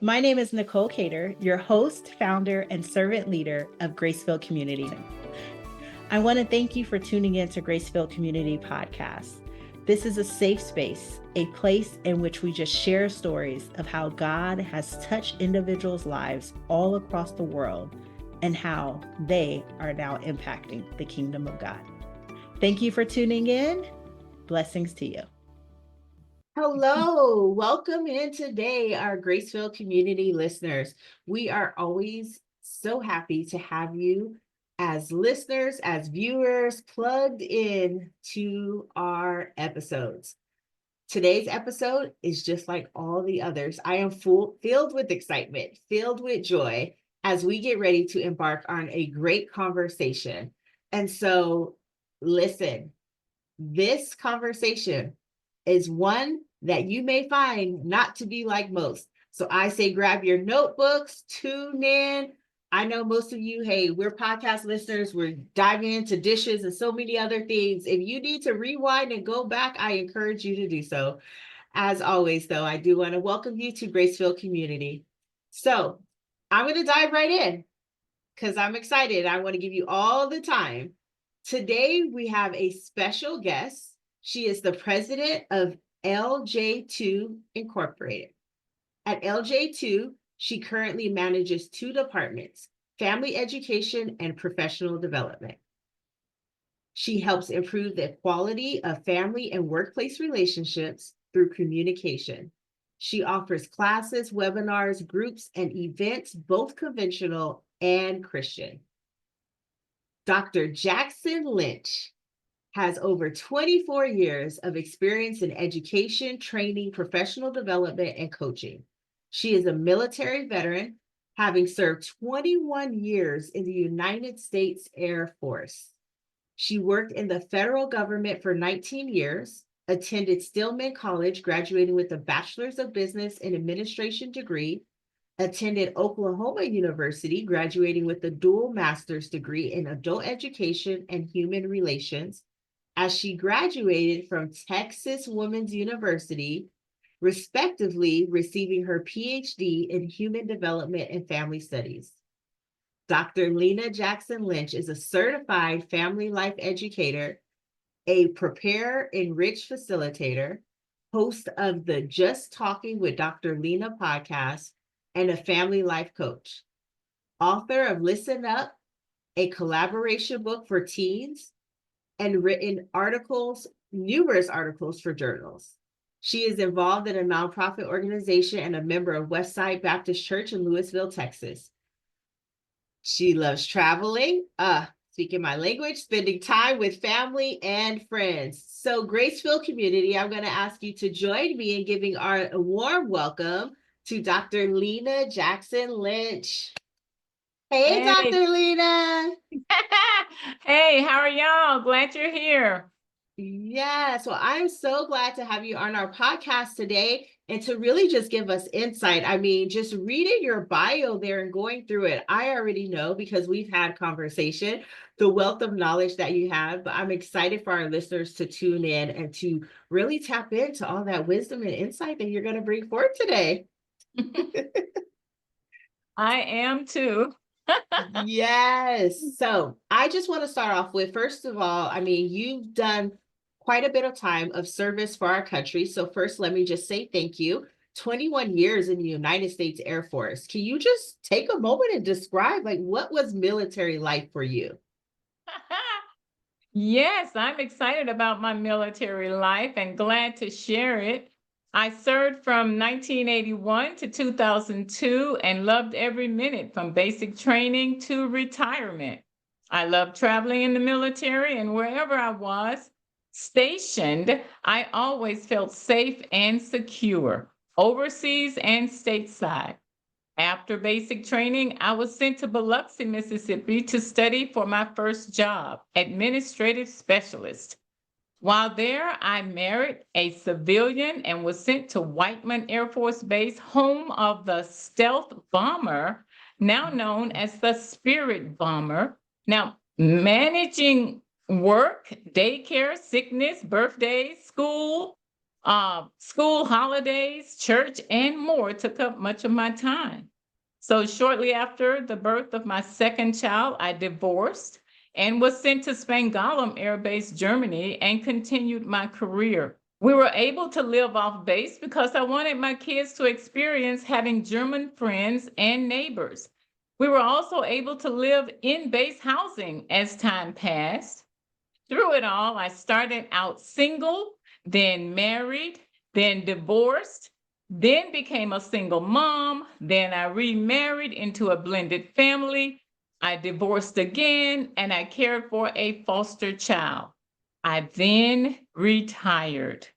My name is Nicole Cater, your host, founder, and servant leader of Graceville Community. I want to thank you for tuning in to Graceville Community Podcast. This is a safe space, a place in which we just share stories of how God has touched individuals' lives all across the world and how they are now impacting the kingdom of God. Thank you for tuning in. Blessings to you. Hello, welcome in today, our Graceville community listeners. We are always so happy to have you as listeners, as viewers, plugged in to our episodes. Today's episode is just like all the others. I am filled with excitement, filled with joy as we get ready to embark on a great conversation. And so, listen, this conversation is one that you may find not to be like most. So I say grab your notebooks, tune in. I know most of you, hey, we're podcast listeners. We're diving into dishes and so many other things. If you need to rewind and go back, I encourage you to do so. As always, though, I do want to welcome you to Graceville Community. So I'm going to dive right in because I'm excited. I want to give you all the time. Today, we have a special guest. She is the president of LJ2 Incorporated. At LJ2, she currently manages two departments, family education and professional development. She helps improve the quality of family and workplace relationships through communication. She offers classes, webinars, groups, and events, both conventional and Christian. Dr. Jackson-Lynch has over 24 years of experience in education, training, professional development, and coaching. She is a military veteran, having served 21 years in the United States Air Force. She worked in the federal government for 19 years, attended Stillman College, graduating with a Bachelor's of Business and Administration degree, attended Oklahoma University, graduating with a dual master's degree in adult education and human relations, as she graduated from Texas Women's University, respectively receiving her PhD in human development and family studies. Dr. Lena Jackson-Lynch is a certified family life educator, a prepare, enrich facilitator, host of the Just Talking with Dr. Lena podcast, and a family life coach. Author of Listen Up, a collaboration book for teens, and written articles, numerous articles for journals. She is involved in a nonprofit organization and a member of Westside Baptist Church in Louisville, Texas. She loves traveling, speaking my language, spending time with family and friends. So, Graceville community, I'm going to ask you to join me in giving a warm welcome to Dr. Lena Jackson-Lynch. Hey, Hey. Dr. Lena. Hey, how are y'all? Glad you're here. Yes, well, I'm so glad to have you on our podcast today and to really just give us insight. I mean, just reading your bio there and going through it, I already know because we've had conversation, the wealth of knowledge that you have, but I'm excited for our listeners to tune in and to really tap into all that wisdom and insight that you're going to bring forth today. I am too. Yes. So I just want to start off with, first of all, I mean, you've done quite a bit of time of service for our country. So first, let me just say thank you. 21 years in the United States Air Force. Can you just take a moment and describe like what was military life for you? Yes, I'm excited about my military life and glad to share it. I served from 1981 to 2002 and loved every minute from basic training to retirement. I loved traveling in the military, and wherever I was stationed, I always felt safe and secure, overseas and stateside. After basic training, I was sent to Biloxi, Mississippi to study for my first job, administrative specialist. While there, I married a civilian and was sent to Whiteman Air Force Base, home of the stealth bomber, now known as the Spirit Bomber. Now, managing work, daycare, sickness, birthdays, school, School holidays, church, and more took up much of my time. So shortly after the birth of my second child, I divorced and was sent to Spangdahlem Air Base, Germany, and continued my career. We were able to live off base because I wanted my kids to experience having German friends and neighbors. We were also able to live in base housing as time passed. Through it all, I started out single, then married, then divorced, then became a single mom, then I remarried into a blended family. I divorced again, and I cared for a foster child. I then retired.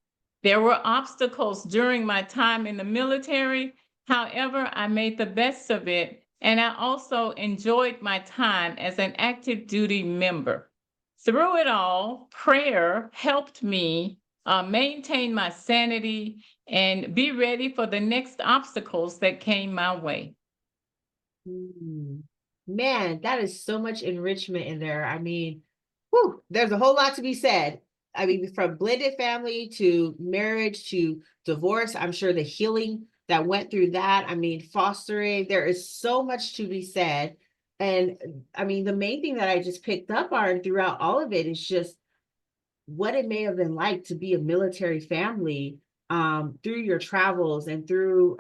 There were obstacles during my time in the military. However, I made the best of it, and I also enjoyed my time as an active duty member. Through it all, prayer helped me maintain my sanity and be ready for the next obstacles that came my way. Mm. Man, that is so much enrichment in there. I mean, whew, there's a whole lot to be said. I mean, from blended family to marriage to divorce, I'm sure the healing that went through that. I mean, fostering, there is so much to be said. And I mean, the main thing that I just picked up on throughout all of it is just what it may have been like to be a military family through your travels and through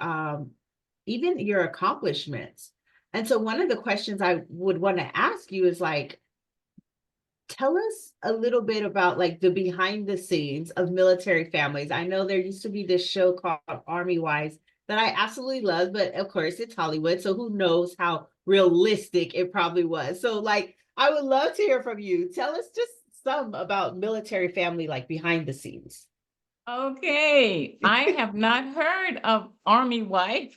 even your accomplishments. And so one of the questions I would want to ask you is like, tell us a little bit about like the behind the scenes of military families. I know there used to be this show called Army Wives that I absolutely love, but of course it's Hollywood, so who knows how realistic it probably was. So like I would love to hear from you. Tell us just some about military family like behind the scenes. Okay, I have not heard of Army Wife.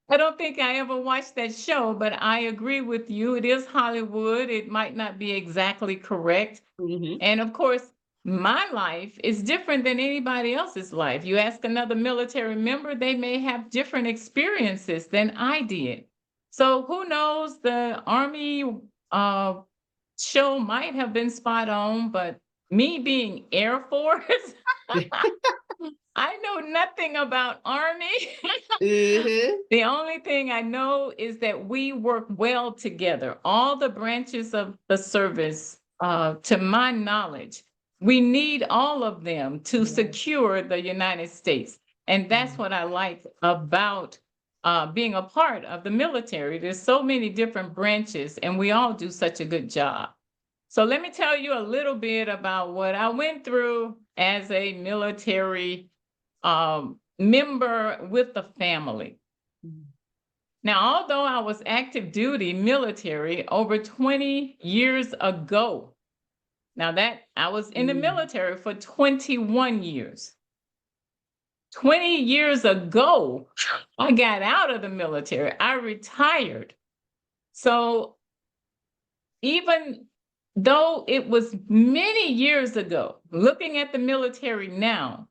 I don't think I ever watched that show, but I agree with you. It is Hollywood. It might not be exactly correct. Mhm. And of course, my life is different than anybody else's life. You ask another military member, they may have different experiences than I did. So who knows? The Army uh, show might have been spot on, but me being Air Force, I know nothing about Army. Mhm. The only thing I know is that we work well together, all the branches of the service, to my knowledge. We need all of them to Yes. secure the United States. And that's what I like about being a part of the military. There's so many different branches, and we all do such a good job. So let me tell you a little bit about what I went through as a military member with the family. Mhm. Now, although I was active duty military over 20 years ago, now that I was in the Mm. military for 21 years. 20 years ago, I got out of the military. I retired. So even though it was many years ago, looking at the military now,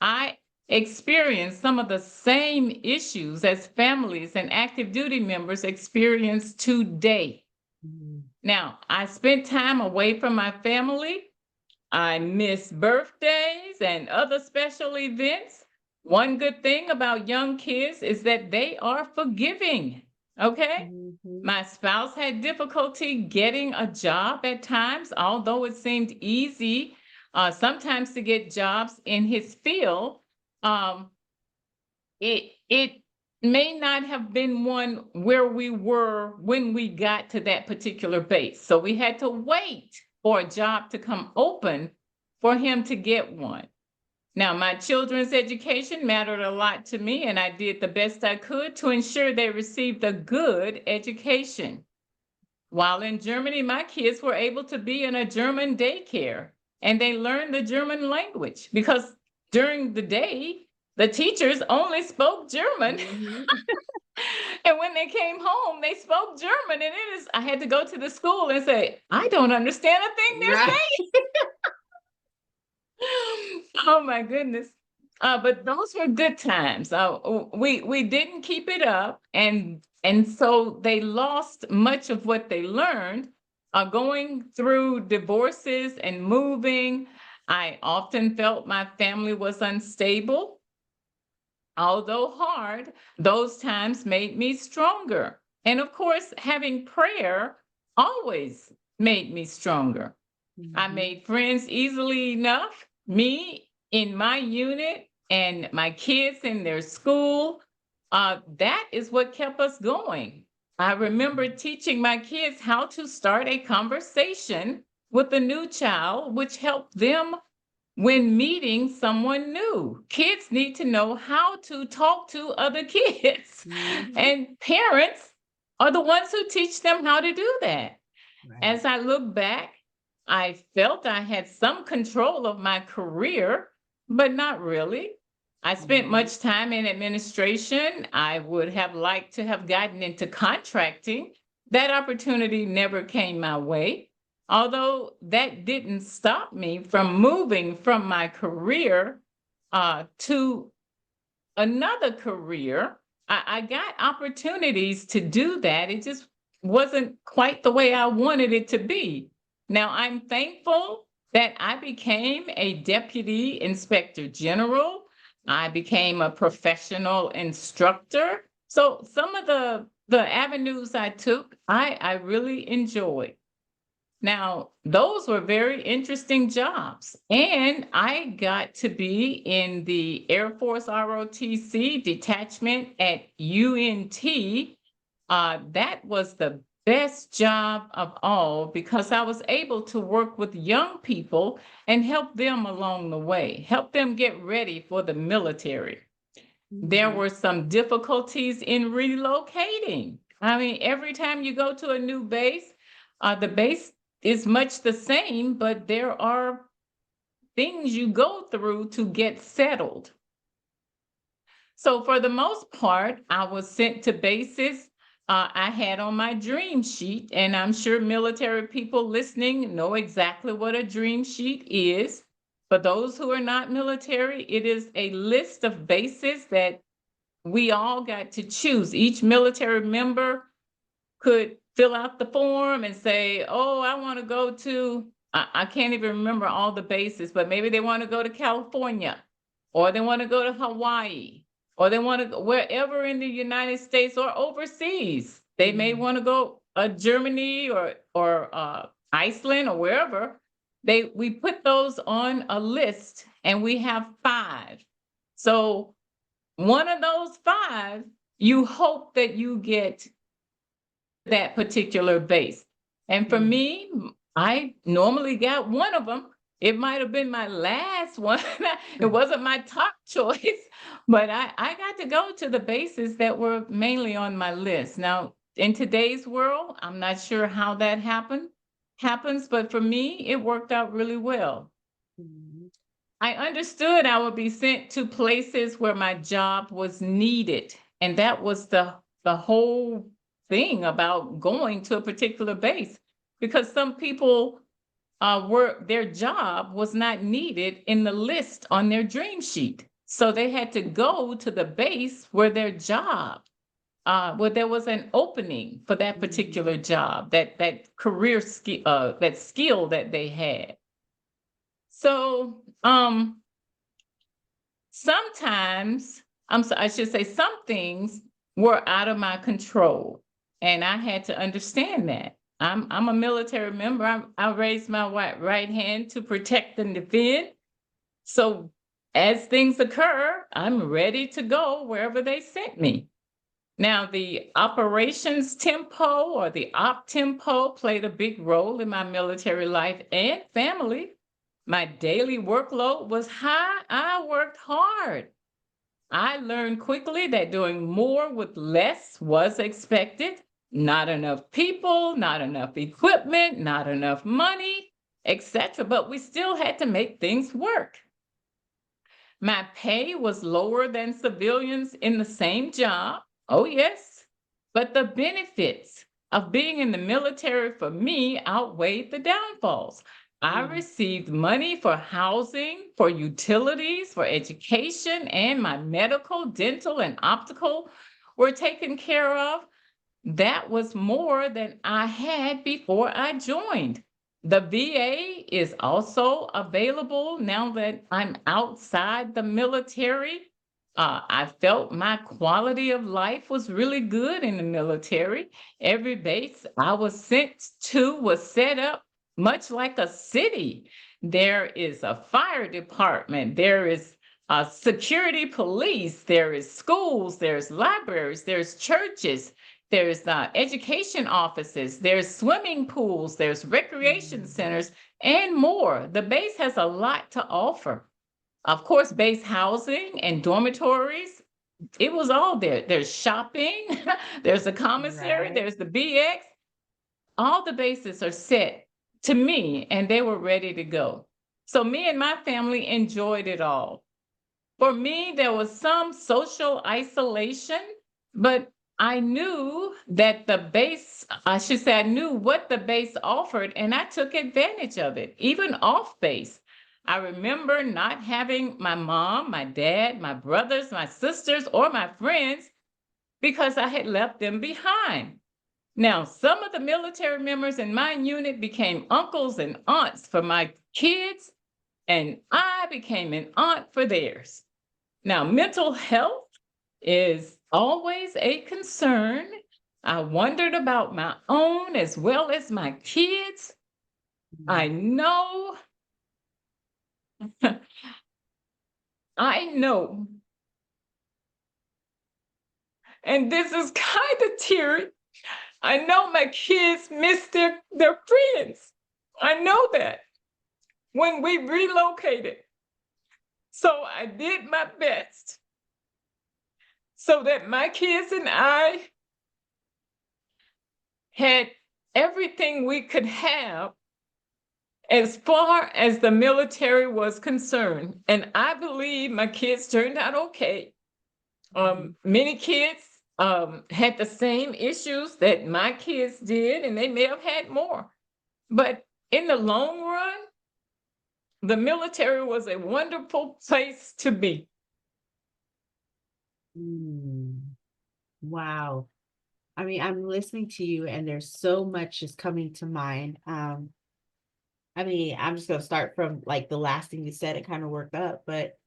I experienced some of the same issues as families and active duty members experience today. Mm. Now, I spent time away from my family. I miss birthdays and other special events. One good thing about young kids is that they are forgiving. Okay? Mhm. My spouse had difficulty getting a job at times, although it seemed easy sometimes to get jobs in his field. Um, it may not have been one where we were when we got to that particular base. So we had to wait for a job to come open for him to get one. Now, my children's education mattered a lot to me, and I did the best I could to ensure they received a good education. While in Germany, my kids were able to be in a German daycare and they learned the German language because during the day, the teachers only spoke German. Mhm. And when they came home, they spoke German. And I had to go to the school and say, I don't understand a thing they're Right. saying. Oh my goodness. But those were good times. We didn't keep it up, and so they lost much of what they learned. Going through divorces and moving, I often felt my family was unstable. Although hard, those times made me stronger. And of course, having prayer always made me stronger. I Mhm. made friends easily enough, me in my unit and my kids in their school. That is what kept us going. I remember teaching my kids how to start a conversation with a new child, which helped them when meeting someone new. Kids need to know how to talk to other kids, Mhm. and parents are the ones who teach them how to do that. Right. As I look back, I felt I had some control of my career, but not really. I spent Mhm. much time in administration. I would have liked to have gotten into contracting. That opportunity never came my way. Although that didn't stop me from moving from my career to another career. I got opportunities to do that. It just wasn't quite the way I wanted it to be. Now, I'm thankful that I became a deputy inspector general. I became a professional instructor. So some of the avenues I took, I really enjoyed. Now, those were very interesting jobs. And I got to be in the Air Force ROTC detachment at UNT. That was the best job of all because I was able to work with young people and help them along the way, help them get ready for the military. There Mhm. were some difficulties in relocating. I mean, every time you go to a new base, the base is much the same, but there are things you go through to get settled. So, for the most part, I was sent to bases I had on my dream sheet, and I'm sure military people listening know exactly what a dream sheet is. For those who are not military, it is a list of bases that we all got to choose. Each military member could fill out the form and say, oh, I want to go to, I can't even remember all the bases, but maybe they want to go to California, or they want to go to Hawaii, or they want to go wherever in the United States or overseas. They may Mhm. want to go Germany or Iceland or wherever. We put those on a list, and we have five. So one of those five, you hope that you get that particular base. And for Mhm. me, I normally got one of them. It might have been my last one. It wasn't my top choice, but I got to go to the bases that were mainly on my list. Now, in today's world, I'm not sure how that happens, but for me, it worked out really well. Mhm. I understood I would be sent to places where my job was needed. And that was the whole thing about going to a particular base, because some people were their job was not needed in the list on their dream sheet. So they had to go to the base where their job, where there was an opening for that particular Mhm. job, that career skill, that skill that they had. So sometimes I should say some things were out of my control, and I had to understand that. I'm a military member. I raised my right hand to protect and defend. So as things occur, I'm ready to go wherever they sent me. Now, the operations tempo or the op tempo played a big role in my military life and family. My daily workload was high. I worked hard. I learned quickly that doing more with less was expected. Not enough people, not enough equipment, not enough money, etc. But we still had to make things work. My pay was lower than civilians in the same job. Oh, yes. But the benefits of being in the military for me outweighed the downfalls. I Mhm. received money for housing, for utilities, for education, and my medical, dental, and optical were taken care of. That was more than I had before I joined. The VA is also available now that I'm outside the military. I felt my quality of life was really good in the military. Every base I was sent to was set up much like a city. There is a fire department, there is a security police, there is schools, there's libraries, there's churches, there's education offices, there's swimming pools, there's recreation Mm. centers, and more. The base has a lot to offer. Of course, base housing and dormitories, it was all there. There's shopping, there's a commissary, Right. there's the BX. All the bases are set to me, and they were ready to go. So me and my family enjoyed it all. For me, there was some social isolation, but I knew that the base, I should say, I knew what the base offered, and I took advantage of it, even off base. I remember not having my mom, my dad, my brothers, my sisters, or my friends because I had left them behind. Now, some of the military members in my unit became uncles and aunts for my kids, and I became an aunt for theirs. Now, mental health is always a concern. I wondered about my own as well as my kids. I Mm. know, I know, and this is kind of teary. I know my kids miss their friends. I know that when we relocated. So I did my best so that my kids and I had everything we could have as far as the military was concerned. And I believe my kids turned out okay. Mhm. Many kids had the same issues that my kids did, and they may have had more. But in the long run, the military was a wonderful place to be. Mm. Wow. I mean, I'm listening to you and there's so much is coming to mind. I mean, I'm just gonna start from like the last thing you said, it kind of worked up, but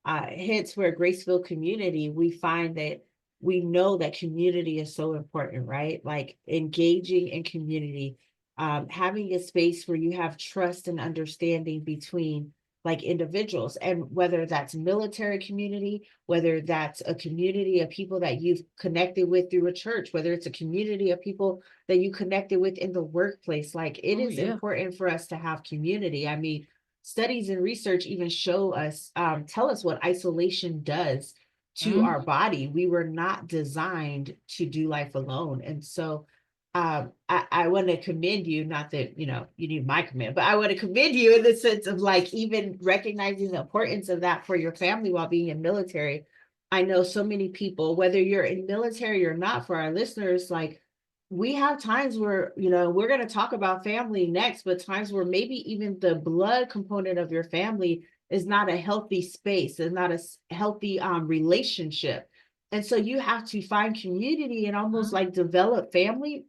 hence where Graceville community, we find that we know that community is so important, right? Like engaging in community, having a space where you have trust and understanding between like individuals, and whether that's military community, whether that's a community of people that you've connected with through a church, whether it's a community of people that you connected with in the workplace, like it Oh, is yeah. important for us to have community. I mean, studies and research even show us, tell us what isolation does to our Mhm. body. We were not designed to do life alone. And so I want to commend you, not that, you know, you need my command, but I want to commend you in the sense of like even recognizing the importance of that for your family while being in military. I know so many people, whether you're in military or not, for our listeners, like we have times where, you know, we're going to talk about family next, but times where maybe even the blood component of your family is not a healthy space, is not a healthy relationship. And so you have to find community and almost Mhm. like develop family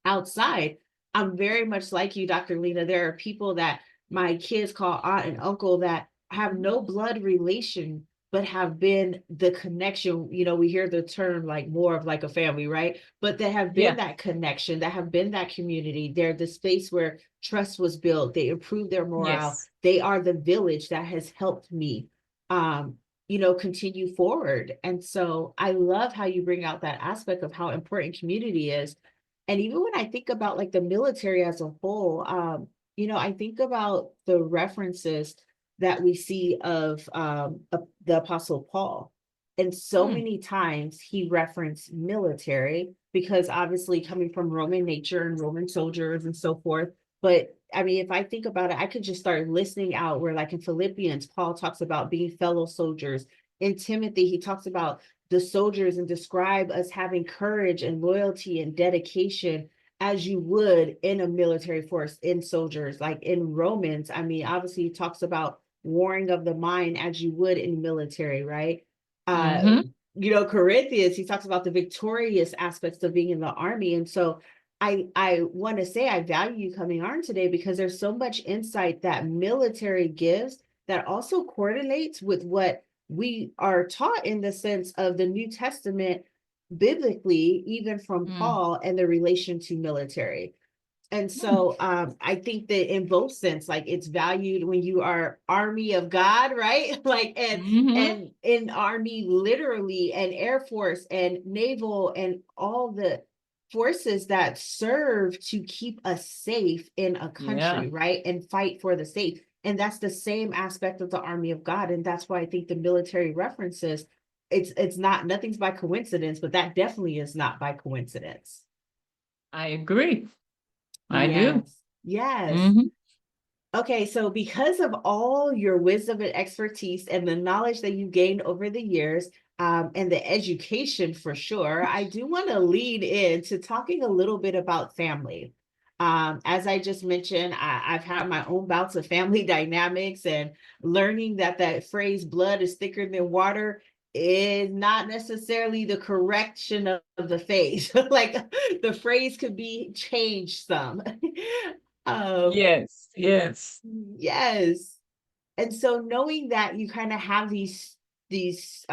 outside. I'm very much like you, Dr. Lena. There are people that my kids call aunt and uncle that have no blood relation, but have been the connection. You know, we hear the term like more of like a family, right? But that have been Yeah. that connection, that have been that community. They're the space where trust was built. They improved their morale. Yes. They are the village that has helped me, um, you know, continue forward. And so I love how you bring out that aspect of how important community is. And even when I think about like the military as a whole, you know, I think about the references that we see of the Apostle Paul. And so Mm. many times he referenced military because obviously coming from Roman nature and Roman soldiers and so forth. But I mean, if I think about it, I could just start listening out where, like in Philippians, Paul talks about being fellow soldiers. In Timothy, he talks about the soldiers and describe us having courage and loyalty and dedication as you would in a military force in soldiers. Like in Romans, I mean, obviously he talks about warring of the mind as you would in military, right? uh Mhm. you know, Corinthians, he talks about the victorious aspects of being in the army. And so I want to say I value you coming on today because there's so much insight that military gives that also correlates with what we are taught in the sense of the New Testament biblically, even from Mm, Paul and the relation to military. And mm, so I think that in both sense, like it's valued when you are army of God, right? Like mhm. and in army literally and air force and naval and all the forces that serve to keep us safe in a Yeah, country, right? And fight for the safe. And that's the same aspect of the army of God. And that's why I think the military references, it's not nothing's by coincidence, but that definitely is not by coincidence. I agree. I do. Yes. Yes. Mhm. Okay, so because of all your wisdom and expertise and the knowledge that you gained over the years, and the education for sure, I do want to lead into talking a little bit about family. As I just mentioned, I've had my own bouts of family dynamics and learning that that phrase "blood is thicker than water" is not necessarily the correction of the phrase. Like the phrase could be changed some. Um, Yes, yes. Yes. And so knowing that you kind of have these this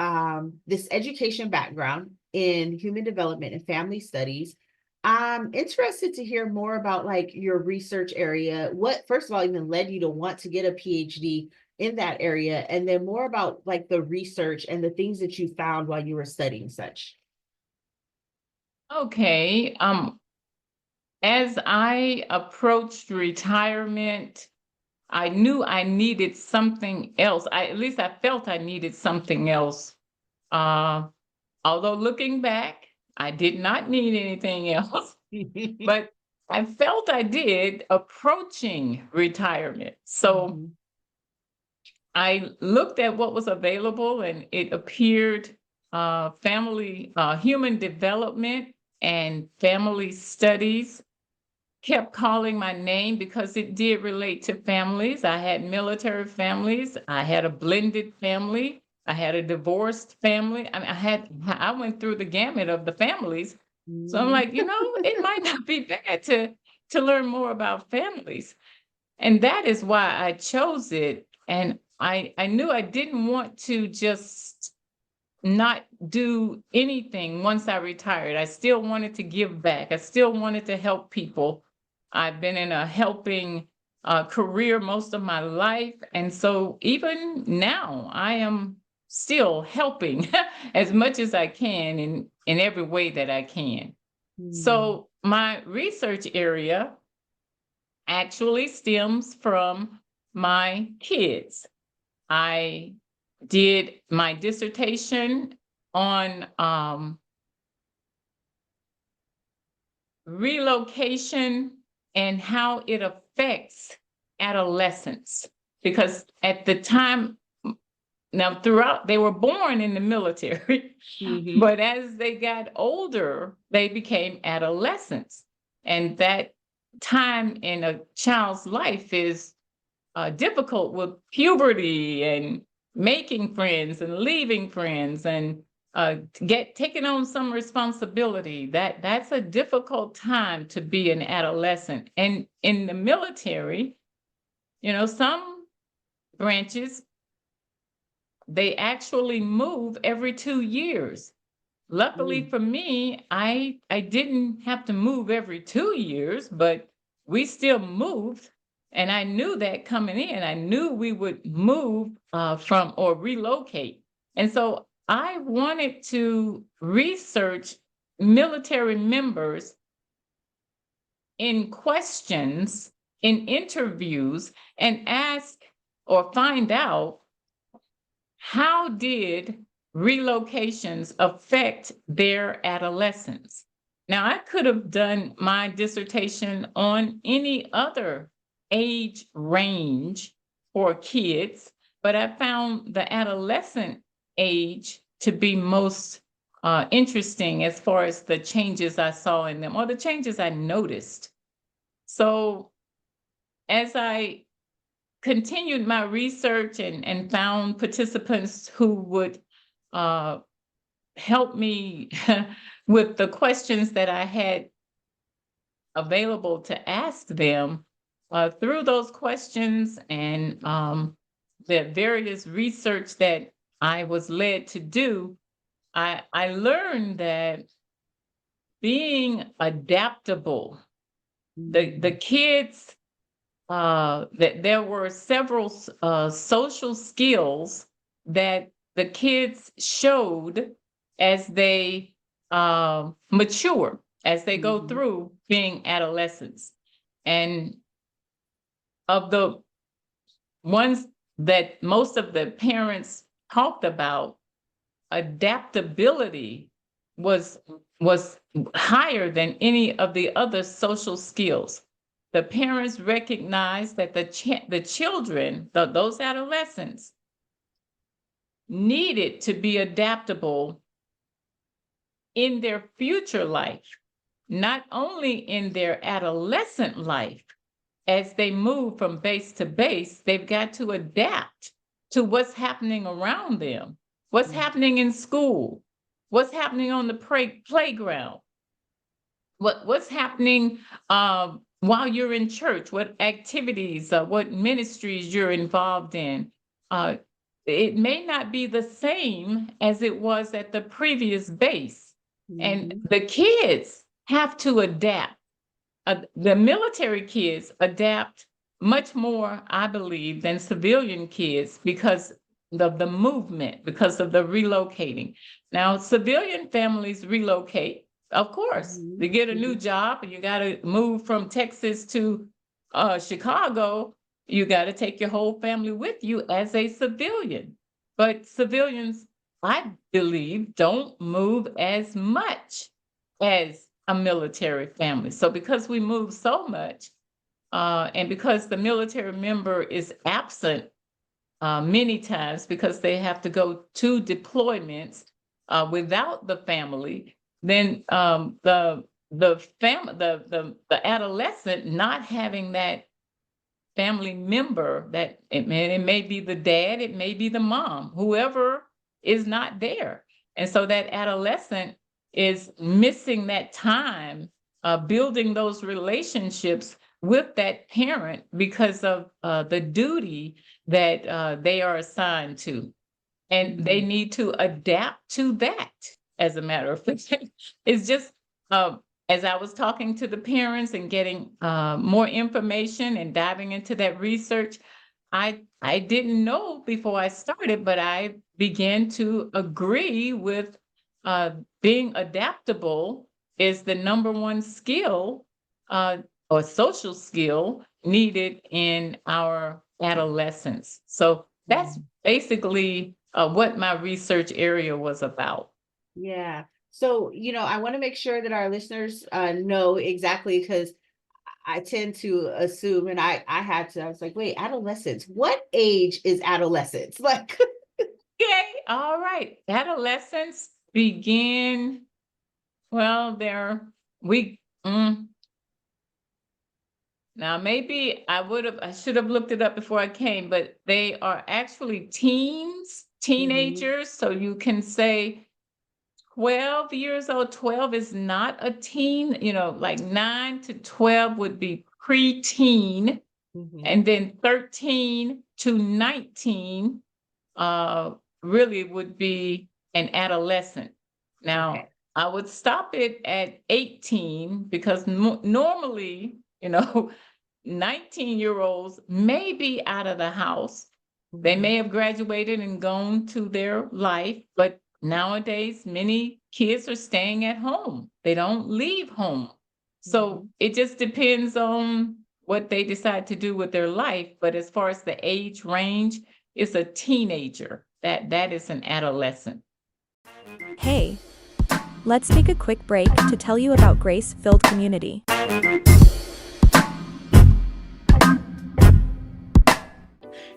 education background in human development and family studies, I'm interested to hear more about like your research area. What first of all even led you to want to get a PhD in that area, and then more about like the research and the things that you found while you were studying such. Okay. As I approached retirement, I knew I needed something else. At least I felt I needed something else. Uh, Although looking back, I did not need anything else, but I felt I did approaching retirement. So Mhm. I looked at what was available and it appeared human development and family studies kept calling my name because it did relate to families. I had military families, I had a blended family, I had a divorced family. I mean, I went through the gamut of the families. So I'm Mhm. like, it might not be bad to learn more about families. And that is why I chose it. And I knew I didn't want to just not do anything once I retired. I still wanted to give back. I still wanted to help people. I've been in a helping career most of my life. And so even now, I am still helping as much as I can in every way that I can. Mhm. So my research area actually stems from my kids. I did my dissertation on relocation and how it affects adolescents. Because at the time, now throughout, they were born in the military, Mhm. but as they got older, they became adolescents. And that time in a child's life is difficult with puberty and making friends and leaving friends and get taking on some responsibility. That's a difficult time to be an adolescent. And in the military, some branches they actually move every 2 years. Luckily Mm. for me, I didn't have to move every 2 years, but we still moved, and I knew that coming in. I knew we would move from or relocate, and so I wanted to research military members in questions, in interviews, and ask or find out how did relocations affect their adolescence? Now, I could have done my dissertation on any other age range for kids, but I found the adolescent age to be most interesting as far as the changes I saw in them or the changes I noticed. So, as I continued my research and found participants who would uh, help me with the questions that I had available to ask them through those questions and the various research that I was led to do. I learned that being adaptable, the kids, that there were several social skills that the kids showed as they mature, as they go through being adolescents. And of the ones that most of the parents talked about, adaptability was higher than any of the other social skills. The parents recognized that the children, those adolescents, needed to be adaptable in their future life, not only in their adolescent life. As they move from base to base, they've got to adapt to what's happening around them, what's happening in school, what's happening on the playground, what's happening while you're in church, what activities, what ministries you're involved in. It may not be the same as it was at the previous base. And the kids have to adapt. The military kids adapt much more, I believe, than civilian kids because of the movement, because of the relocating. Now, civilian families relocate, of course. You get a new job and you got to move from Texas to Chicago. You got to take your whole family with you as a civilian. But civilians, I believe, don't move as much as a military family. So because we move so much, and because the military member is absent many times because they have to go to deployments without the family, then the adolescent not having that family member, that it may be the dad, it may be the mom, whoever is not there. And so that adolescent is missing that time building those relationships with that parent because of the duty that they are assigned to. And they need to adapt to that, as a matter of fact. It's just, as I was talking to the parents and getting more information and diving into that research, I didn't know before I started, but I began to agree with being adaptable is the number one skill or social skill needed in our adolescence. So that's basically what my research area was about. Yeah. So, I want to make sure that our listeners know exactly, because I tend to assume, and I was like, wait, adolescence, what age is adolescence? Like, okay, all right. Adolescence begin, well, now maybe I should have looked it up before I came, but they are actually teenagers. So you can say 12 years old. 12 is not a teen, like 9 to 12 would be preteen. And then 13 to 19 really would be an adolescent. Now, I would stop it at 18 because normally, 19-year-olds may be out of the house. They may have graduated and gone to their life, but nowadays, many kids are staying at home. They don't leave home. So it just depends on what they decide to do with their life. But as far as the age range, it's a teenager. That is an adolescent. Hey, let's take a quick break to tell you about Grace-Filled Community.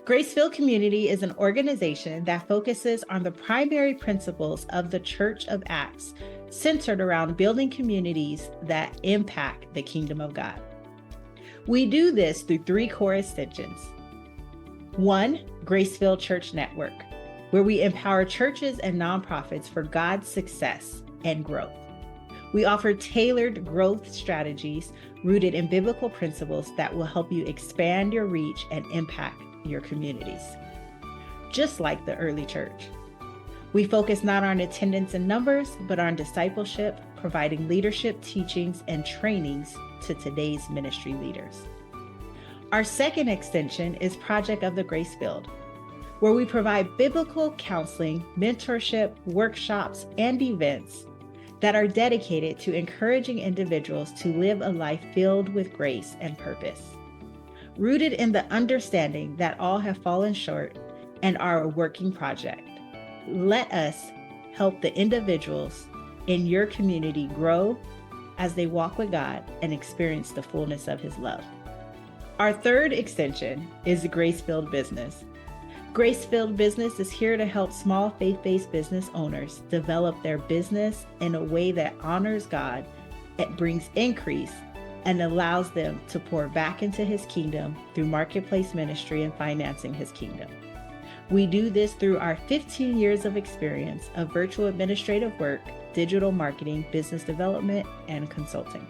Grace-Filled Community is an organization that focuses on the primary principles of the Church of Acts, centered around building communities that impact the kingdom of God. We do this through 3 core extensions. 1, Grace-Filled Church Network, where we empower churches and nonprofits for God's success and growth. We offer tailored growth strategies rooted in biblical principles that will help you expand your reach and impact your communities. Just like the early church. We focus not on attendance and numbers, but on discipleship, providing leadership teachings and trainings to today's ministry leaders. Our second extension is Project of the Grace Field, where we provide biblical counseling, mentorship, workshops, and events that are dedicated to encouraging individuals to live a life filled with grace and purpose. Rooted in the understanding that all have fallen short and are a working project, let us help the individuals in your community grow as they walk with God and experience the fullness of His love. Our third extension is the Grace-Filled Business. Grace-Filled Business is here to help small faith-based business owners develop their business in a way that honors God, it brings increase, and allows them to pour back into His kingdom through marketplace ministry and financing His kingdom. We do this through our 15 years of experience of virtual administrative work, digital marketing, business development, and consulting.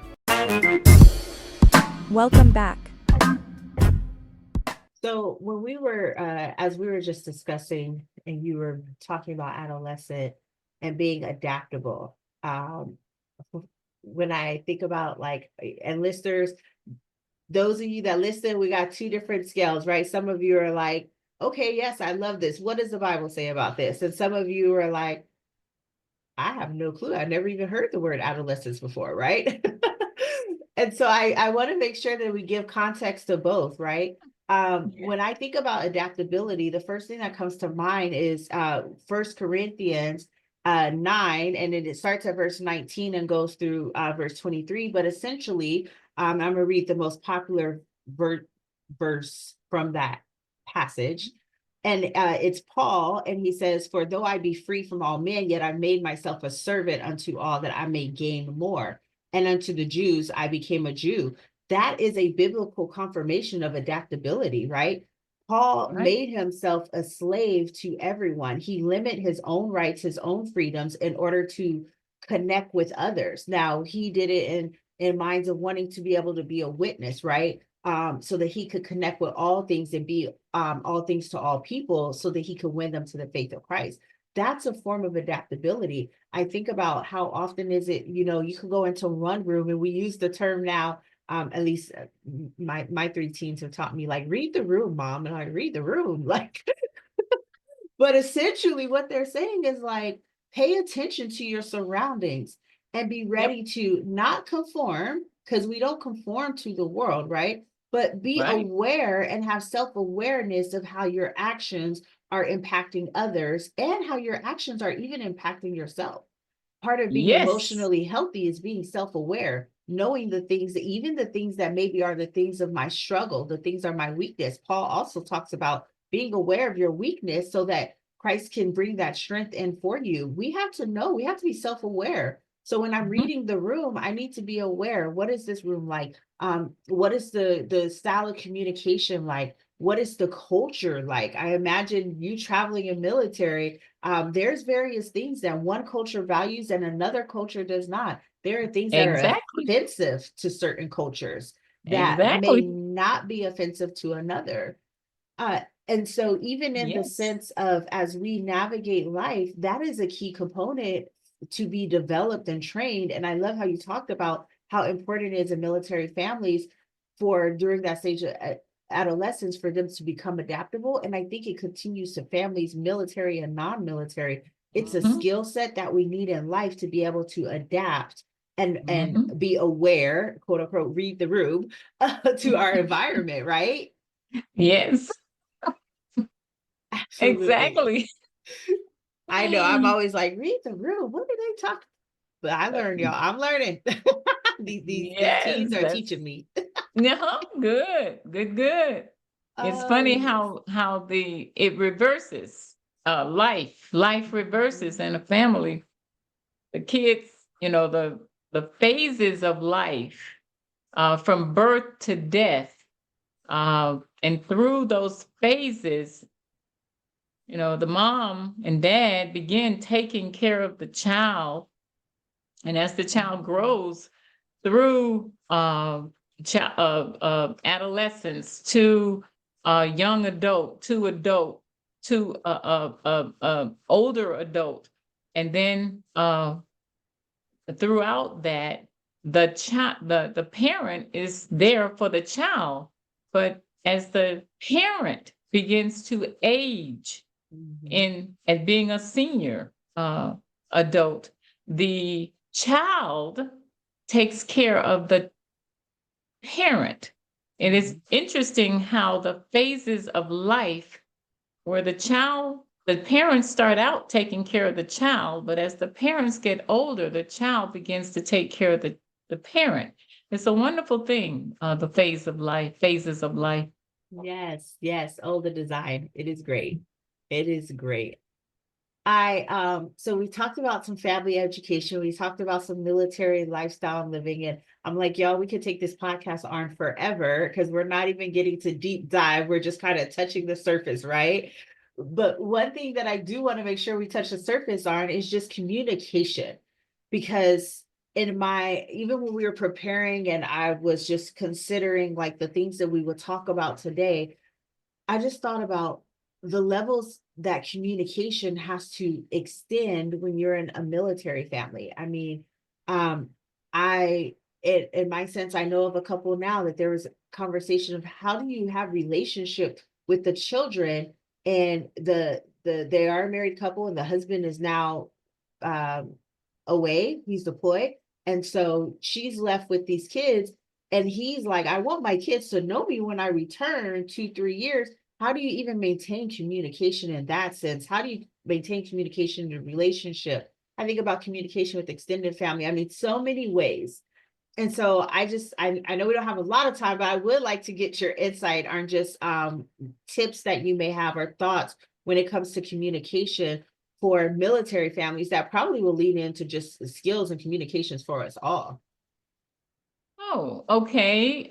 Welcome back. So when we were, as we were just discussing, and you were talking about adolescent and being adaptable, when I think about and listeners, those of you that listen, we got two different scales, right? Some of you are like, okay, yes, I love this. What does the Bible say about this? And some of you are like, I have no clue. I never even heard the word adolescence before, right? And so I want to make sure that we give context to both, right? When I think about adaptability, the first thing that comes to mind is 1 Corinthians 9, and then it starts at verse 19 and goes through verse 23. But essentially, I'm going to read the most popular verse from that passage. And it's Paul, and he says, "For though I be free from all men, yet I made myself a servant unto all, that I may gain more. And unto the Jews I became a Jew." That is a biblical confirmation of adaptability, right? Paul made himself a slave to everyone. He limited his own rights, his own freedoms in order to connect with others. Now, he did it in minds of wanting to be able to be a witness, right? So that he could connect with all things and be all things to all people, so that he could win them to the faith of Christ. That's a form of adaptability. I think about how often is it, you could go into one room, and we use the term now, at least my three teens have taught me, like, read the room, mom, and I read the room, like, but essentially what they're saying is like, pay attention to your surroundings and be ready to not conform, because we don't conform to the world, right? But be aware and have self-awareness of how your actions are impacting others and how your actions are even impacting yourself. Part of being emotionally healthy is being self-aware, knowing the things, even the things that maybe are the things of my struggle, the things are my weakness. Paul also talks about being aware of your weakness so that Christ can bring that strength in for you. We have to know, we have to be self-aware. So when I'm reading the room, I need to be aware, what is this room like? What is the style of communication like? What is the culture like? I imagine you traveling in military, there's various things that one culture values and another culture does not. There are things that are offensive to certain cultures that may not be offensive to another. And so even in the sense of, as we navigate life, that is a key component to be developed and trained. And I love how you talked about how important it is in military families for, during that stage of adolescence, for them to become adaptable. And I think it continues to families, military and non-military. It's a skill set that we need in life to be able to adapt and be aware, quote unquote, read the room to our environment, right? Yes. Absolutely. Exactly. I know, I'm always like, read the room. What are they talking? But I learned, y'all. I'm learning. These teens are teaching me. No, good. It's funny how it reverses. Life reverses in a family. The kids, the phases of life, from birth to death, and through those phases, the mom and dad begin taking care of the child And as the child grows through adolescence to young adult to older adult, and then throughout that, the parent is there for the child, but as the parent begins to age in as being a senior adult, the child takes care of the parent. It is interesting how the phases of life where the parents start out taking care of the child, but as the parents get older, the child begins to take care of the parent. It's a wonderful thing, the phases of life. Yes, yes. Oh, the design. It is great. It is great. So we talked about some family education, we talked about some military lifestyle and living, and I'm like, y'all, we could take this podcast on forever because we're not even getting to deep dive. We're just kind of touching the surface, right? But one thing that I do want to make sure we touch the surface on is just communication. Because even when we were preparing and I was just considering like the things that we would talk about today, I just thought about the levels that communication has to extend when you're in a military family. I mean, in my sense, I know of a couple now that there was a conversation of how do you have relationship with the children, and they are a married couple and the husband is now um, away, he's deployed, and so she's left with these kids, and he's like, I want my kids to know me when I return 2-3 years. How do you even maintain communication in that sense? How do you maintain communication in a relationship? I think about communication with extended family. I mean, so many ways. And so I know we don't have a lot of time, but I would like to get your insight on just tips that you may have or thoughts when it comes to communication for military families that probably will lead into just skills and communications for us all. Oh, okay.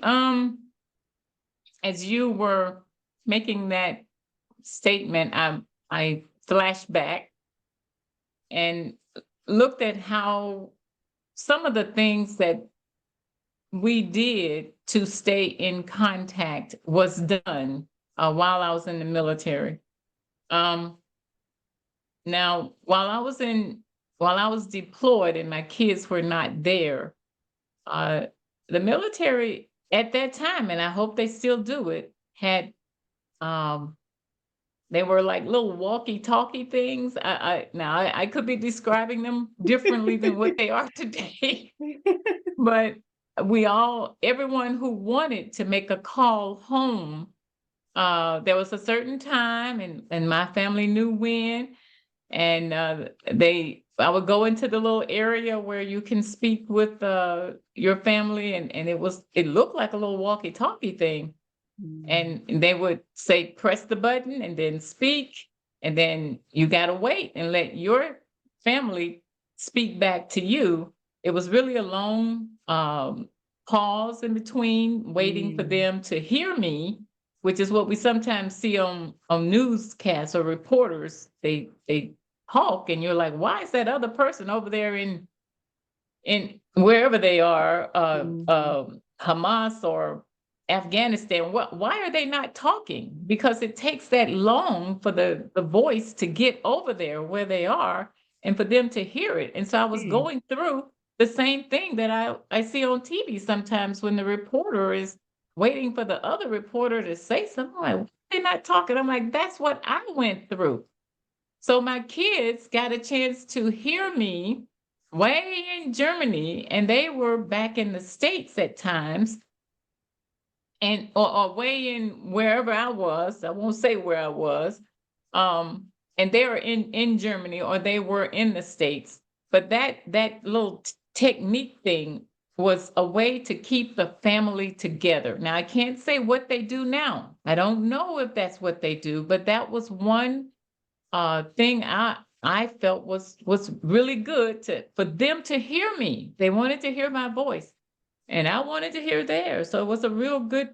As you were making that statement, I flashed back and looked at how some of the things that we did to stay in contact was done while I was in the military. Now, while I was deployed and my kids were not there, the military at that time, and I hope they still do it, had they were like little walkie-talkie things. I could be describing them differently than what they are today, but everyone who wanted to make a call home, there was a certain time, and my family knew when, and I would go into the little area where you can speak with your family, and it looked like a little walkie-talkie thing. And they would say, press the button and then speak. And then you got to wait and let your family speak back to you. It was really a long pause in between waiting for them to hear me, which is what we sometimes see on newscasts or reporters. They talk and you're like, why is that other person over there in wherever they are, Hamas or Afghanistan, why are they not talking? Because it takes that long for the voice to get over there where they are and for them to hear it. And so I was going through the same thing that I see on TV sometimes when the reporter is waiting for the other reporter to say something. I'm like, why are they not talking? I'm like, that's what I went through. So my kids got a chance to hear me way in Germany, and they were back in the States at times, and or way in wherever I was. I won't say where I was. And they were in Germany, or they were in the States. But that little technique thing was a way to keep the family together. Now, I can't say what they do now. I don't know if that's what they do, but that was one thing I felt was really good for them to hear me. They wanted to hear my voice, and I wanted to hear theirs. So it was a real good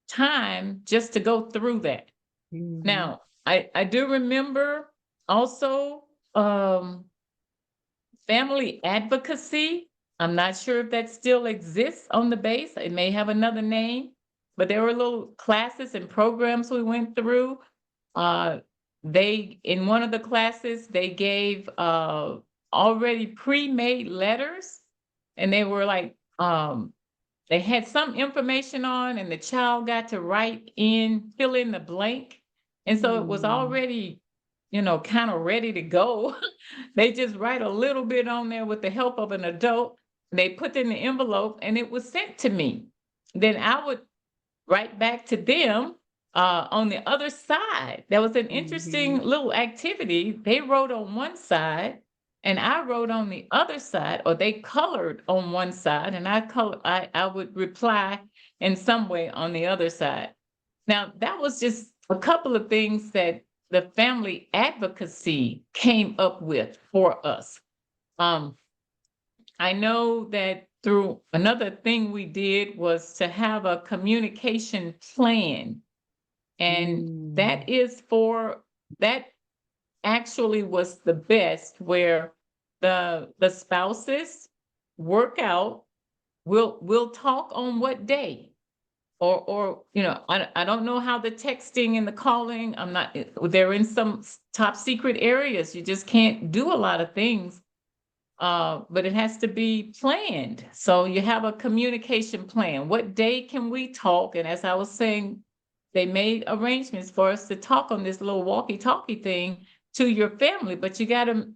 time just to go through that. Now, I do remember also family advocacy. I'm not sure if that still exists on the base. It may have another name, but there were little classes and programs we went through. In one of the classes, they gave already pre-made letters, and they were like, they had some information on, and the child got to fill in the blank. And so it was already, kind of ready to go. They just write a little bit on there with the help of an adult. They put in the envelope and it was sent to me. Then I would write back to them on the other side. There was an interesting little activity. They wrote on one side and I wrote on the other side, or they colored on one side and I would reply in some way on the other side. Now, that was just a couple of things that the family advocacy came up with for us. I know that through another thing we did was to have a communication plan. And that actually was the best, where the spouses work out, we'll talk on what day. Or I don't know how the texting and the calling, they're in some top secret areas. You just can't do a lot of things, but it has to be planned. So you have a communication plan. What day can we talk? And as I was saying, they made arrangements for us to talk on this little walkie-talkie thing to your family, but you gotta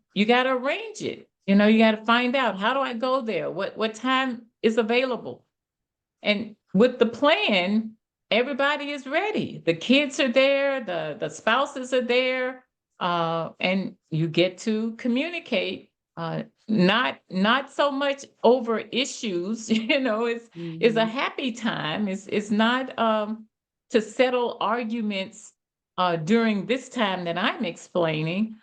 arrange it. You gotta find out, how do I go there? What time is available? And with the plan, everybody is ready. The kids are there, the spouses are there, and you get to communicate. Not so much over issues, it's a happy time. It's not to settle arguments during this time that I'm explaining.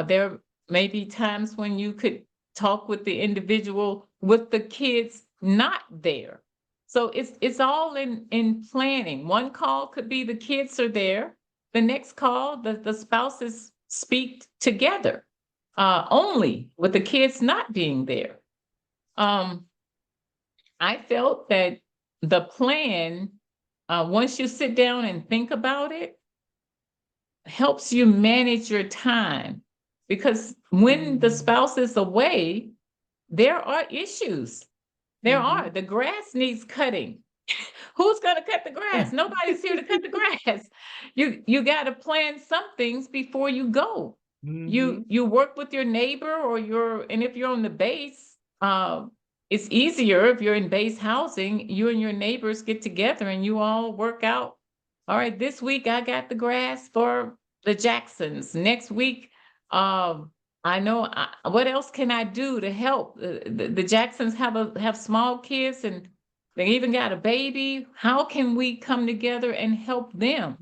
There may be times when you could talk with the individual with the kids not there. So it's all in planning. One call could be the kids are there. The next call, the spouses speak together, only with the kids not being there. I felt that the plan, once you sit down and think about it, helps you manage your time. Because when the spouse is away, there are issues. There are. The grass needs cutting. Who's going to cut the grass? Nobody's here to cut the grass. You got to plan some things before you go. You work with your neighbor and if you're on the base, it's easier if you're in base housing. You and your neighbors get together and you all work out. All right, this week I got the grass for the Jacksons. Next week, I know what else can I do to help? The Jacksons have small kids and they even got a baby. How can we come together and help them?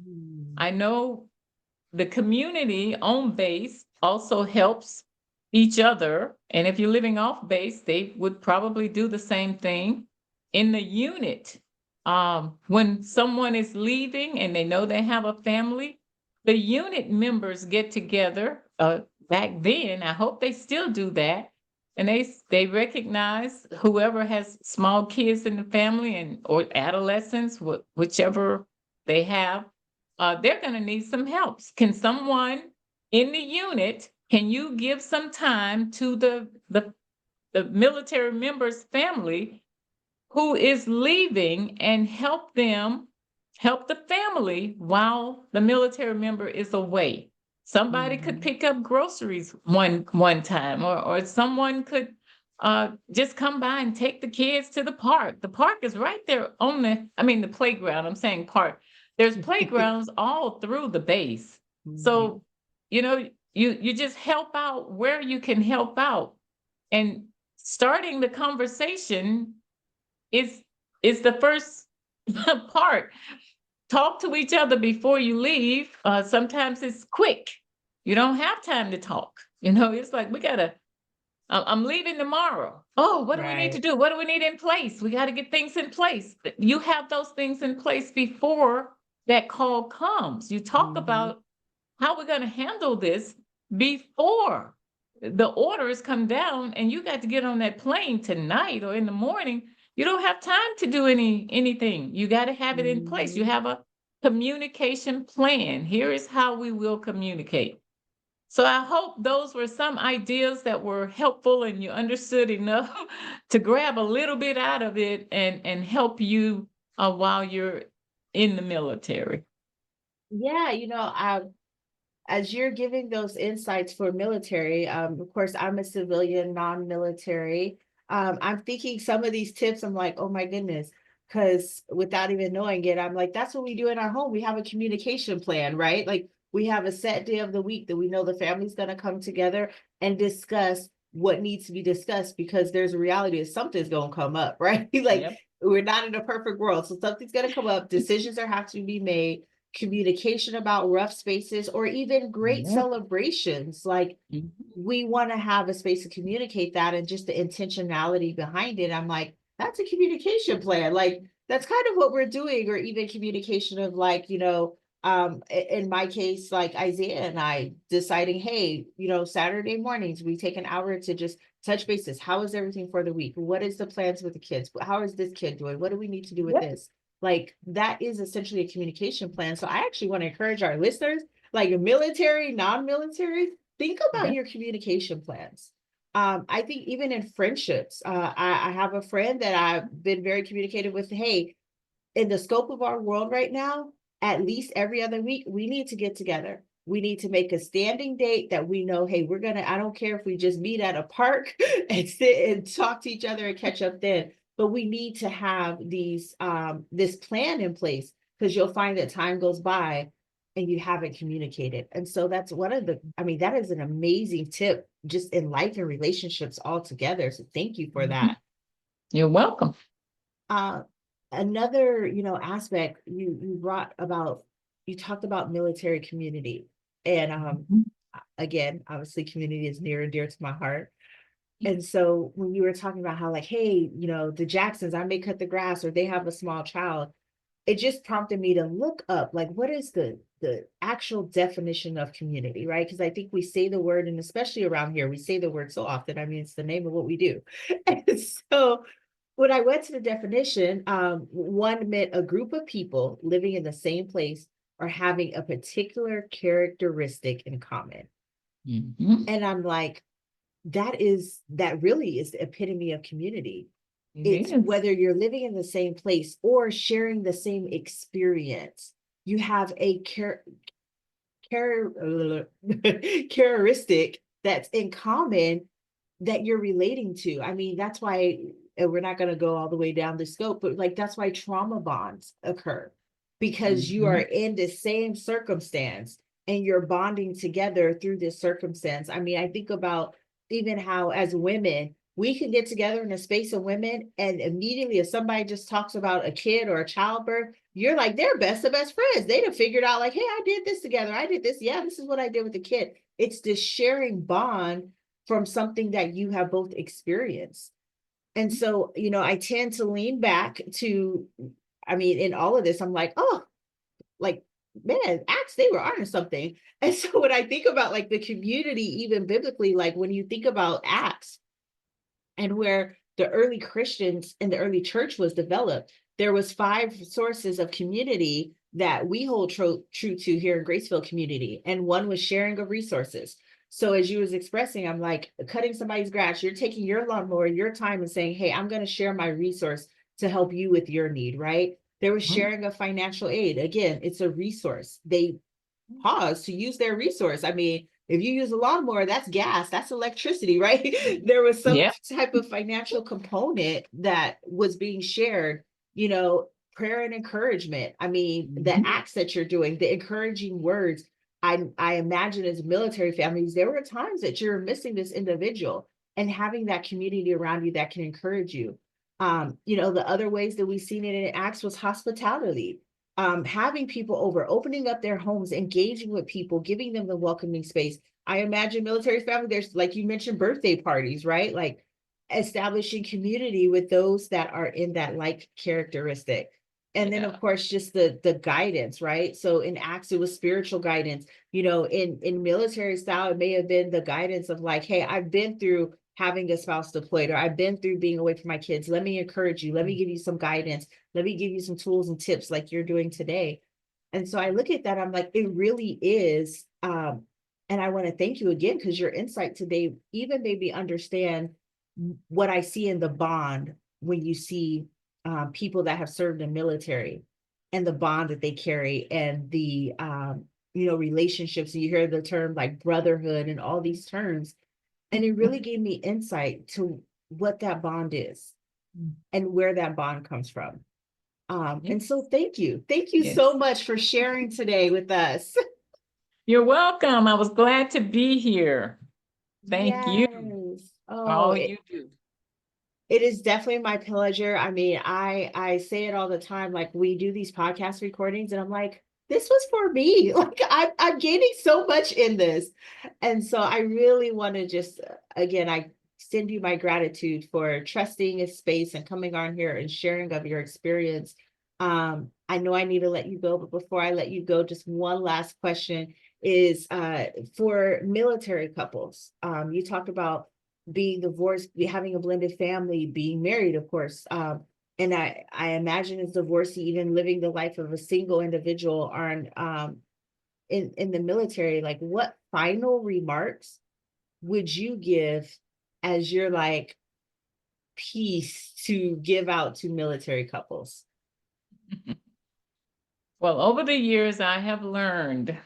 I know the community on base also helps each other. And if you're living off base, they would probably do the same thing. In the unit, when someone is leaving and they know they have a family, the unit members get together. Back then, I hope they still do that. And they recognize whoever has small kids in the family or adolescents, whichever they have, they're going to need some help. Can someone in the unit, can you give some time to the military member's family who is leaving and help the family while the military member is away? Somebody could pick up groceries one time, or someone could just come by and take the kids to the park. The park is right there on the playground. I'm saying park. There's playgrounds all through the base. So, you just help out where you can help out. And starting the conversation is the first part. Talk to each other before you leave. Sometimes it's quick. You don't have time to talk. It's like, I'm leaving tomorrow. Oh, what do we need to do? What do we need in place? We got to get things in place. You have those things in place before that call comes. You talk about how we're going to handle this before the orders come down and you got to get on that plane tonight or in the morning, you don't have time to do anything. You got to have it in place. You Mhm. have a communication plan. Here is how we will communicate. So I hope those were some ideas that were helpful and you understood enough to grab a little bit out of it and help you while you're in the military. Yeah, as you're giving those insights for military, of course, I'm a civilian, non-military. I'm thinking some of these tips, I'm like, oh my goodness, because without even knowing it, I'm like, that's what we do in our home. We have a communication plan, right? Like we have a set day of the week that we know the family's going to come together and discuss what needs to be discussed because there's a reality that something's going to come up, right? Like Yep. we're not in a perfect world. So something's going to come up, decisions are have to be made, communication about rough spaces or even great Yep. celebrations. Like Mhm. we want to have a space to communicate that and just the intentionality behind it. I'm like, that's a communication plan. Like that's kind of what we're doing, or even communication of like, in my case, like Isaiah and I deciding, hey, Saturday mornings, we take an hour to just touch bases. How is everything for the week? What is the plans with the kids? How is this kid doing? What do we need to do with Yep. this? Like that is essentially a communication plan. So I actually want to encourage our listeners, like military, non-military, think about Yep. your communication plans. I think even in friendships, I have a friend that I've been very communicative with. Hey, in the scope of our world right now, at least every other week, we need to get together. We need to make a standing date that we know, hey, I don't care if we just meet at a park and sit and talk to each other and catch up then, but we need to have this plan in place because you'll find that time goes by and you haven't communicated. And so that's that is an amazing tip just in life and relationships altogether. So thank you for Mhm. that. You're welcome. Uh, Another, aspect you talked about military community. And Mhm. again, obviously community is near and dear to my heart. And so when you were talking about how like, hey, the Jacksons, I may cut the grass or they have a small child, it just prompted me to look up like what is the actual definition of community, right? Because I think we say the word, and especially around here, we say the word so often. I mean, it's the name of what we do. And so when I went to the definition, one meant a group of people living in the same place or having a particular characteristic in common. Mhm. And I'm like, that really is the epitome of community. It It's is. whether you're living in the same place or sharing the same experience. You have a characteristic that's in common that you're relating to. I mean, that's why, and we're not going to go all the way down the scope, but like that's why trauma bonds occur because you are Mhm. in the same circumstance and you're bonding together through this circumstance. I mean, I think about even how as women, we can get together in a space of women, and immediately if somebody just talks about a kid or a childbirth, you're like, they're best of best friends. They'd have figured out, like, hey, I did this together. I did this. Yeah, this is what I did with the kid. It's this sharing bond from something that you have both experienced. And so, I tend to lean back to, I mean, in all of this, I'm like, oh, like, man, Acts, they were onto something. And so when I think about like the community, even biblically, like when you think about Acts and where the early Christians and the early church was developed, there was 5 sources of community that we hold true to here in Graceville community. And one was sharing of resources. So as you was expressing, I'm like cutting somebody's grass, you're taking your lawnmower, your time and saying, hey, I'm going to share my resource to help you with your need, right? There was Mhm. sharing of financial aid. Again, it's a resource. They pause to use their resource. I mean, if you use a lawnmower, that's gas, that's electricity, right? There was some Yep. type of financial component that was being shared, you know, prayer and encouragement. I mean, the Mhm. acts that you're doing, the encouraging words. I imagine as military families, there were times that you're missing this individual and having that community around you that can encourage you. The other ways that we've seen it in Acts was hospitality, having people over, opening up their homes, engaging with people, giving them the welcoming space. I imagine military family, there's like you mentioned, birthday parties, right? Like establishing community with those that are in that like characteristic. And then of course, just the guidance, right? So in Acts, it was spiritual guidance. In military style, it may have been the guidance of like, hey, I've been through having a spouse deployed, or I've been through being away from my kids. Let me encourage you. Let me give you some guidance. Let me give you some tools and tips like you're doing today. And so I look at that, I'm like, it really is. And I want to thank you again, because your insight today even made me understand what I see in the bond when you see people that have served in military, and the bond that they carry, and the relationships. You hear the term like brotherhood and all these terms, and it really gave me insight to what that bond is and where that bond comes from. And so thank you so much for sharing today with us. You're welcome. I was glad to be here. Thank you for all you do. It is definitely my pleasure. I mean, I say it all the time, like we do these podcast recordings and I'm like, this was for me. Like I'm gaining so much in this. And so I really want to just, again, I send you my gratitude for trusting a space and coming on here and sharing of your experience. I know I need to let you go, but before I let you go, just one last question is for military couples. You talked about being divorced, having a blended family, being married, of course. And I imagine as divorcee, even living the life of a single individual on in the military, like what final remarks would you give as your like piece to give out to military couples? Well, over the years, I have learned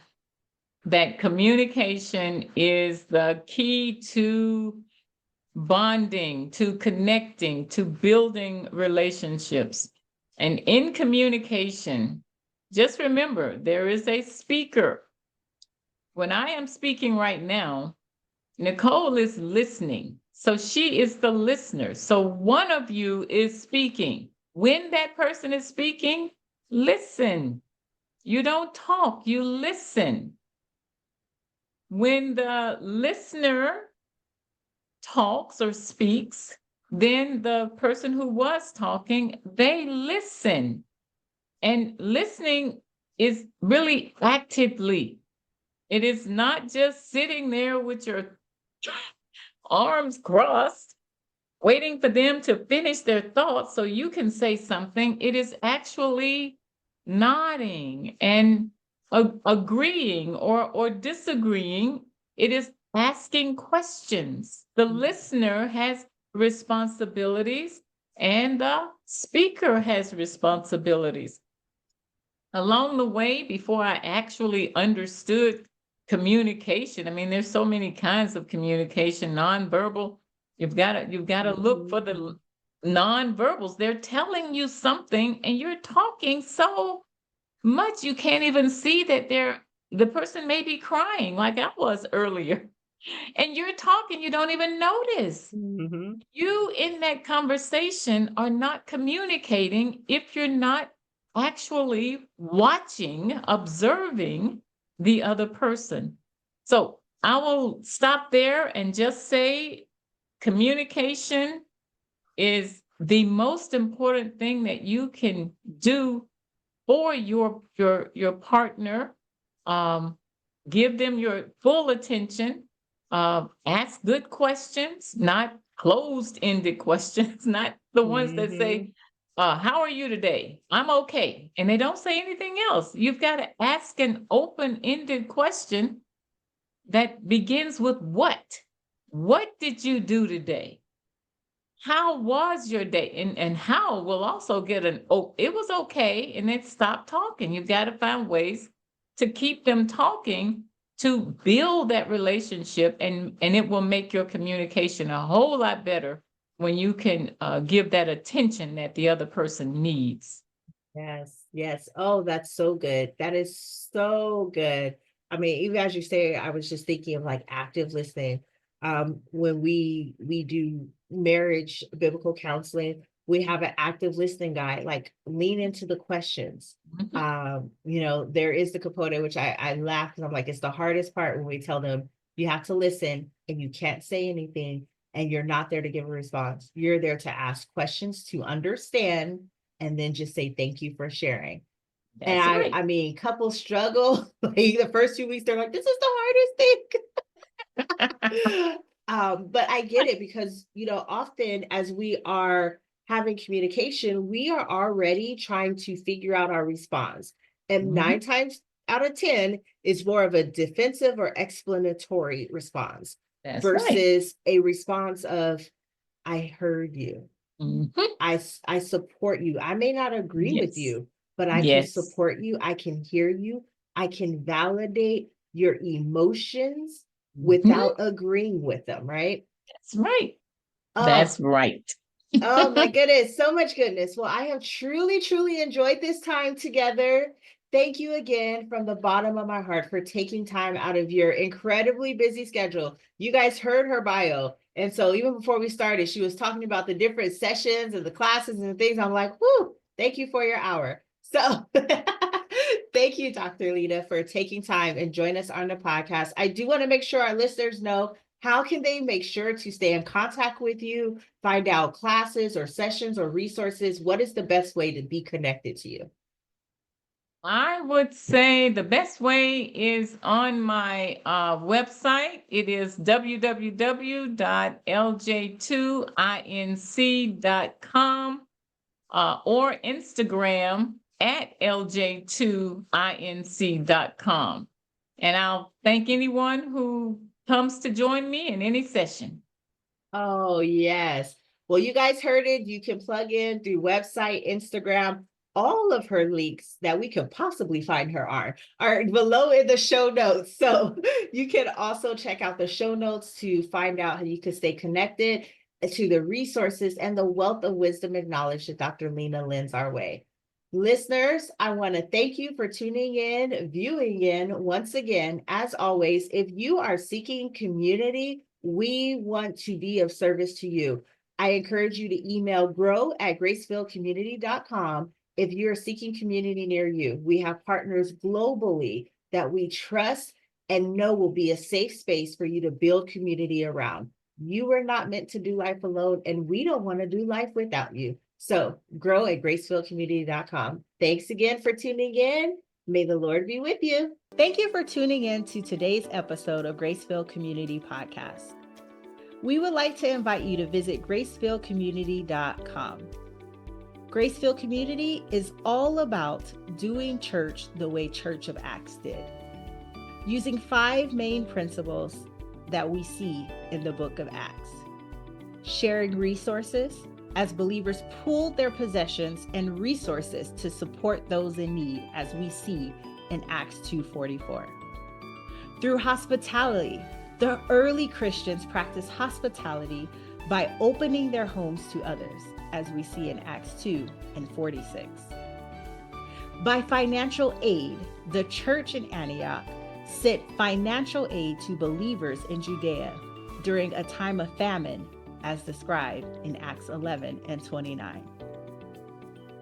that communication is the key to bonding, to connecting, to building relationships. And in communication, just remember, there is a speaker. When I am speaking right now, Nicole is listening. So she is the listener. So one of you is speaking. When that person is speaking, listen. You don't talk, you listen. When the listener talks or speaks, then the person who was talking, they listen. And listening is really actively. It is not just sitting there with your arms crossed, waiting for them to finish their thoughts so you can say something. It is actually nodding and agreeing or disagreeing. It is asking questions. The listener has responsibilities and the speaker has responsibilities. Along the way, before I actually understood communication, I mean, there's so many kinds of communication, nonverbal. You've got to look for the nonverbals. They're telling you something and you're talking so much you can't even see that the person may be crying like I was earlier. And you're talking, you don't even notice. You in that conversation are not communicating if you're not actually watching, observing the other person. So I will stop there and just say communication is the most important thing that you can do for your partner. Give them your full attention. Ask good questions, not closed-ended questions, not the ones that say, how are you today? I'm okay. And they don't say anything else. You've got to ask an open-ended question that begins with what? What did you do today? How was your day? And how will also get it was okay, and then stop talking. You've got to find ways to keep them talking to build that relationship, and it will make your communication a whole lot better when you can give that attention that the other person needs. Yes. Oh, that's so good. That is so good. I mean, even as you say, I was just thinking of like active listening. When we do marriage biblical counseling, we have an active listening guide, like lean into the questions. There is the component, which I laugh because I'm like, it's the hardest part when we tell them you have to listen and you can't say anything and you're not there to give a response. You're there to ask questions, to understand, and then just say thank you for sharing. That's And right. I mean, couples struggle. Like the first 2 weeks, they're like, this is the hardest thing. But I get it because, often as we are having communication, we are already trying to figure out our response. And Mhm. 9 times out of 10 is more of a defensive or explanatory response That's right. versus a response of, I heard you. Mhm. I support you. I may not agree with Yes. you, but I can Yes. support you. I can hear you. I can validate your emotions Mhm. without agreeing with them, right? That's right. Oh, That's right. oh my goodness, so much goodness. Well, I have truly, truly enjoyed this time together. Thank you again from the bottom of my heart for taking time out of your incredibly busy schedule. You guys heard her bio. And so even before we started, she was talking about the different sessions and the classes and things. I'm like, whoo, thank you for your hour. So thank you, Dr. Lena, for taking time and joining us on the podcast. I do want to make sure our listeners know, how can they make sure to stay in contact with you, find out classes or sessions or resources? What is the best way to be connected to you? I would say the best way is on my website. It is www.lj2inc.com or Instagram at lj2inc.com. And I'll thank anyone who comes to join me in any session. Oh, yes. Well, you guys heard it. You can plug in through website, Instagram. All of her links that we could possibly find her are below in the show notes. So you can also check out the show notes to find out how you can stay connected to the resources and the wealth of wisdom and knowledge that Dr. Lena lends our way. Listeners, I want to thank you for tuning in, viewing in once again. As always, if you are seeking community, we want to be of service to you. I encourage you to email grow@gracefieldcommunity.com if you're seeking community near you. We have partners globally that we trust and know will be a safe space for you to build community around. You are not meant to do life alone, and we don't want to do life without you. So grow@gracefieldcommunity.com. Thanks again for tuning in. May the Lord be with you. Thank you for tuning in to today's episode of Gracefield Community Podcast. We would like to invite you to visit gracefieldcommunity.com. Gracefield Community is all about doing church the way Church of Acts did, using 5 main principles that we see in the book of Acts. Sharing resources as believers pooled their possessions and resources to support those in need, as we see in Acts 2:44. Through hospitality, the early Christians practiced hospitality by opening their homes to others, as we see in Acts 2:46. By financial aid, the church in Antioch sent financial aid to believers in Judea during a time of famine, as described in Acts 11:29.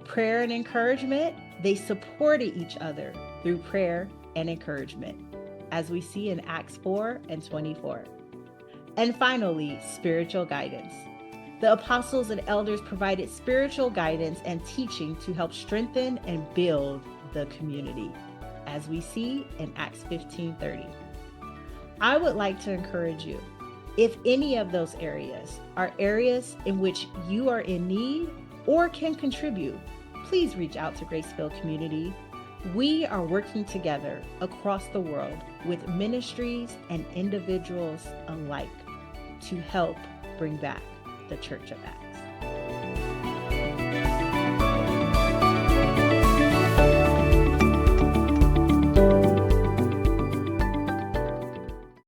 Prayer and encouragement, they supported each other through prayer and encouragement, as we see in Acts 4:24. And finally, spiritual guidance. The apostles and elders provided spiritual guidance and teaching to help strengthen and build the community, as we see in Acts 15:30. I would like to encourage you, if any of those areas are areas in which you are in need or can contribute, please reach out to Gracefield Community. We are working together across the world with ministries and individuals alike to help bring back the Church of Acts.